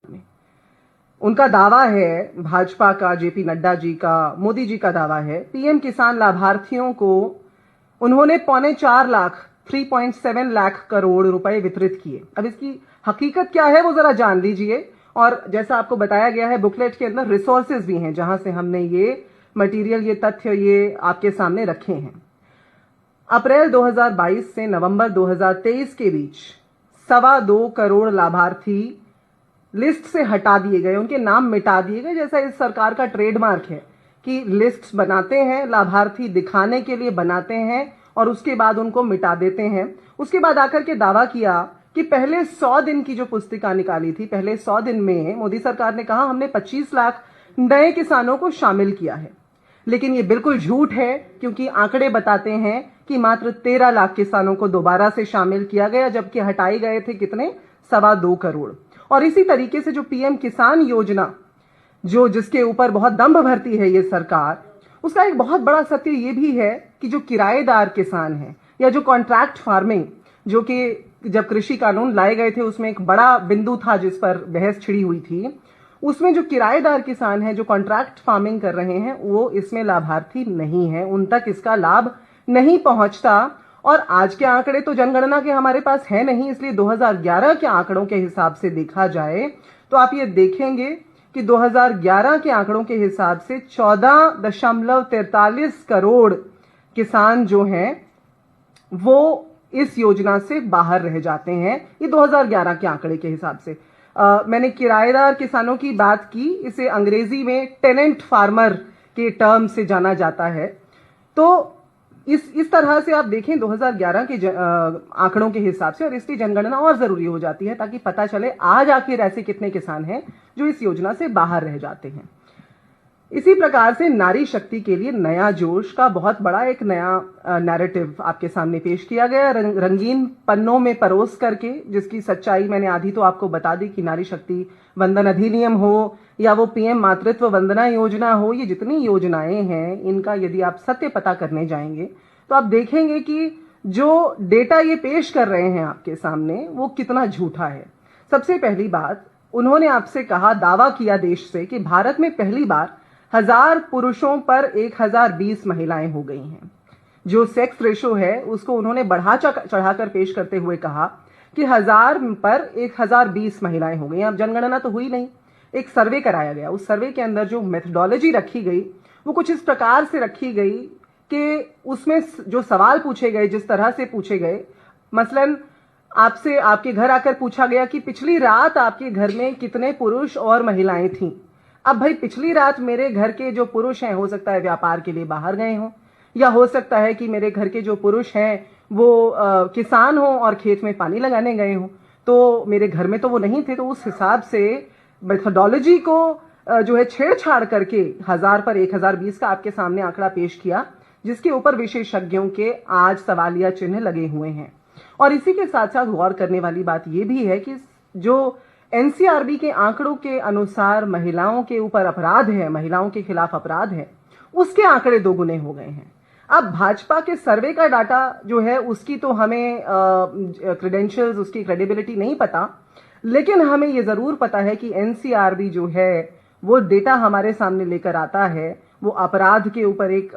में। उनका दावा है, भाजपा का, जेपी नड्डा जी का, मोदी जी का दावा है, पीएम किसान लाभार्थियों को उन्होंने 3.25 लाख 3.7 लाख करोड़ रुपए वितरित किए। अब इसकी हकीकत क्या है वो जरा जान लीजिए। और जैसा आपको बताया गया है बुकलेट के अंदर रिसोर्सेज भी हैं जहां से हमने ये मटेरियल, ये तथ्य, ये आपके सामने रखे हैं। अप्रैल 2022 से नवंबर 2023 के बीच 2.25 करोड़ लाभार्थी लिस्ट से हटा दिए गए, उनके नाम मिटा दिए गए। जैसा इस सरकार का ट्रेडमार्क है कि लिस्ट बनाते हैं, लाभार्थी दिखाने के लिए बनाते हैं और उसके बाद उनको मिटा देते हैं। उसके बाद आकर के दावा किया कि पहले 100 दिन की जो पुस्तिका निकाली थी, पहले 100 दिन में मोदी सरकार ने कहा हमने 25 लाख नए किसानों को शामिल किया है। लेकिन ये बिल्कुल झूठ है, क्योंकि आंकड़े बताते हैं कि मात्र 13 लाख किसानों को दोबारा से शामिल किया गया, जबकि हटाए गए थे कितने, 2.25 करोड़। और इसी तरीके से जो पीएम किसान योजना, जो जिसके ऊपर बहुत दंभ भरती है ये सरकार, उसका एक बहुत बड़ा सत्य ये भी है कि जो किराएदार किसान हैं या जो कॉन्ट्रैक्ट फार्मिंग, जो कि जब कृषि कानून लाए गए थे उसमें एक बड़ा बिंदु था जिस पर बहस छिड़ी हुई थी, उसमें जो किराएदार किसान हैं, जो कॉन्ट्रैक्ट फार्मिंग कर रहे हैं, वो इसमें लाभार्थी नहीं है, उन तक इसका लाभ नहीं पहुंचता। और आज के आंकड़े तो जनगणना के हमारे पास है नहीं, इसलिए 2011 के आंकड़ों के हिसाब से देखा जाए तो आप ये देखेंगे कि 2011 के आंकड़ों के हिसाब से 14.43 करोड़ किसान जो हैं वो इस योजना से बाहर रह जाते हैं। ये 2011 के आंकड़े के हिसाब से। मैंने किराएदार किसानों की बात की, इसे अंग्रेजी में टेनेंट फार्मर के टर्म से जाना जाता है। तो इस तरह से आप देखें 2011 के आंकड़ों के हिसाब से, और इसकी जनगणना और जरूरी हो जाती है ताकि पता चले आज आखिर ऐसे कितने किसान हैं जो इस योजना से बाहर रह जाते हैं। इसी प्रकार से नारी शक्ति के लिए नया जोश का बहुत बड़ा एक नया नैरेटिव आपके सामने पेश किया गया, रंगीन पन्नों में परोस करके, जिसकी सच्चाई मैंने आधी तो आपको बता दी कि नारी शक्ति वंदन अधिनियम हो या वो पीएम मातृत्व वंदना योजना हो, ये जितनी योजनाएं हैं इनका यदि आप सत्य पता करने जाएंगे तो आप देखेंगे कि जो डेटा ये पेश कर रहे हैं आपके सामने वो कितना झूठा है। सबसे पहली बात, उन्होंने आपसे कहा, दावा किया देश से कि भारत में पहली बार 1000 पुरुषों पर 1020 महिलाएं हो गई हैं। जो सेक्स रेशो है उसको उन्होंने बढ़ा चढ़ाकर पेश करते हुए कहा कि 1000 पर 1020 महिलाएं हो गई। अब जनगणना तो हुई नहीं, एक सर्वे कराया गया। उस सर्वे के अंदर जो मेथोडोलॉजी रखी गई वो कुछ इस प्रकार से रखी गई कि उसमें जो सवाल पूछे गए, जिस तरह से पूछे गए, मसलन आपसे आपके घर आकर पूछा गया कि पिछली रात आपके घर में कितने पुरुष और महिलाएं थीं। अब भाई पिछली रात मेरे घर के जो पुरुष हैं, हो सकता है व्यापार के लिए बाहर गए हों, या हो सकता है कि मेरे घर के जो पुरुष हैं वो किसान हों और खेत में पानी लगाने गए हों, तो मेरे घर में तो वो नहीं थे। तो उस हिसाब से मेथोडोलॉजी को जो है छेड़छाड़ करके 1000 पर 1020 का आपके सामने आंकड़ा पेश किया, जिसके ऊपर विशेषज्ञों के आज सवालिया चिन्ह लगे हुए हैं। और इसी के साथ साथ गौर करने वाली बात यह भी है कि जो एनसीआरबी के आंकड़ों के अनुसार महिलाओं के ऊपर अपराध है, महिलाओं के खिलाफ अपराध है, उसके आंकड़े दोगुने हो गए हैं। अब भाजपा के सर्वे का डाटा जो है उसकी तो हमें क्रेडेंशियल्स, उसकी क्रेडिबिलिटी नहीं पता, लेकिन हमें यह जरूर पता है कि एनसीआरबी जो है वो डेटा हमारे सामने लेकर आता है, वो अपराध के ऊपर एक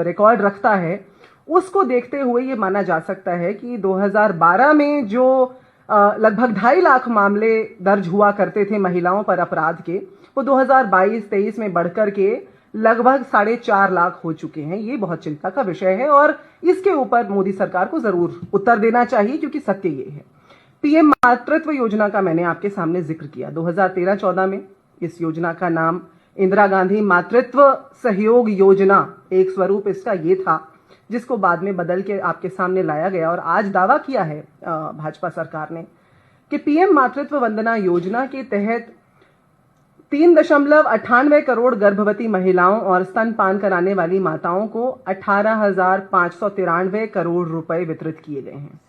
रिकॉर्ड रखता है। उसको देखते हुए ये माना जा सकता है कि 2012 में जो लगभग 2.5 लाख मामले दर्ज हुआ करते थे महिलाओं पर अपराध के, वो 2022-23 में बढ़कर के लगभग 4.5 लाख हो चुके हैं। ये बहुत चिंता का विषय है और इसके ऊपर मोदी सरकार को जरूर उत्तर देना चाहिए, क्योंकि सत्य ये है। पीएम मातृत्व योजना का मैंने आपके सामने जिक्र किया। 2013-14 में इस योजना का नाम इंदिरा गांधी मातृत्व सहयोग योजना, एक स्वरूप इसका ये था, जिसको बाद में बदल के आपके सामने लाया गया। और आज दावा किया है भाजपा सरकार ने कि पीएम मातृत्व वंदना योजना के तहत 3.98 करोड़ गर्भवती महिलाओं और स्तनपान कराने वाली माताओं को 18,593 करोड़ रुपए वितरित किए गए हैं।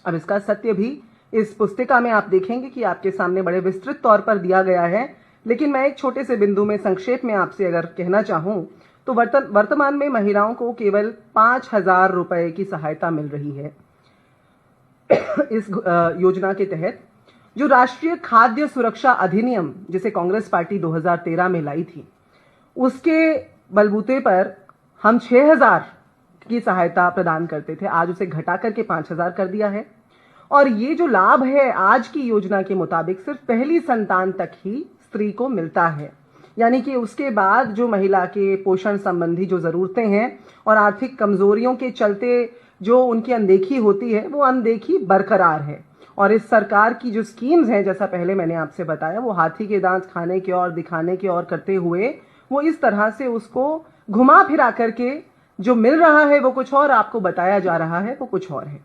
अब इसका सत्य भी इस पुस्तिका में आप देखेंगे कि आपके सामने बड़े विस्तृत तौर पर दिया गया है, लेकिन मैं एक छोटे से बिंदु में संक्षेप में आपसे अगर कहना चाहूं तो वर्तमान में महिलाओं को केवल 5,000 रुपए की सहायता मिल रही है इस योजना के तहत। जो राष्ट्रीय खाद्य सुरक्षा अधिनियम जिसे कांग्रेस पार्टी 2013 में लाई थी, उसके बलबूते पर हम 6,000 की सहायता प्रदान करते थे, आज उसे घटा करके 5,000 कर दिया है। और ये जो लाभ है आज की योजना के मुताबिक सिर्फ पहली संतान तक ही स्त्री को मिलता है, यानी कि उसके बाद जो महिला के पोषण संबंधी जो जरूरतें हैं और आर्थिक कमजोरियों के चलते जो उनकी अनदेखी होती है, वो अनदेखी बरकरार है। और इस सरकार की जो स्कीम्स हैं, जैसा पहले मैंने आपसे बताया, वो हाथी के दांत खाने के और दिखाने के और करते हुए वो इस तरह से उसको घुमा फिरा करके जो मिल रहा है वो कुछ और, आपको बताया जा रहा है वो कुछ और है।